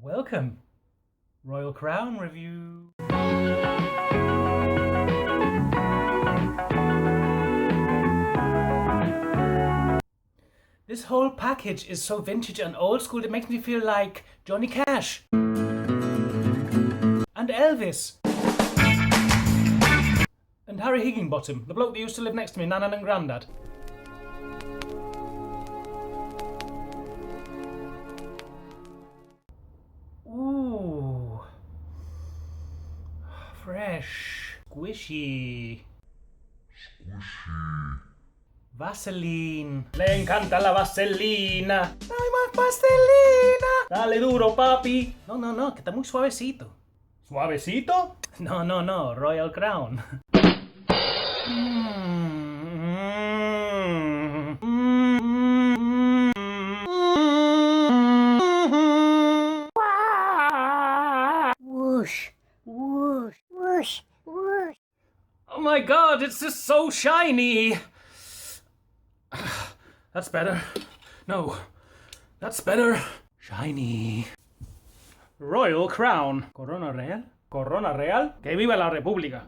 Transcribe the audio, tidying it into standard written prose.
Welcome. Royal Crown review. This whole package is so vintage and old school, it makes me feel like Johnny Cash. And Elvis. And Harry Higginbottom, the bloke that used to live next to me, Nan and Grandad. Ooh. Fresh. Squishy. Vaseline. Le encanta la vaselina. ¡Hay más vaselina! Dale duro, papi. No, que está muy suavecito. ¿Suavecito? No, Royal Crown. Whoosh, whoosh, whoosh, whoosh. Oh my god, it's just so shiny. That's better. No, that's better. Shiny. Royal Crown. Corona Real. Corona Real. Que viva la República.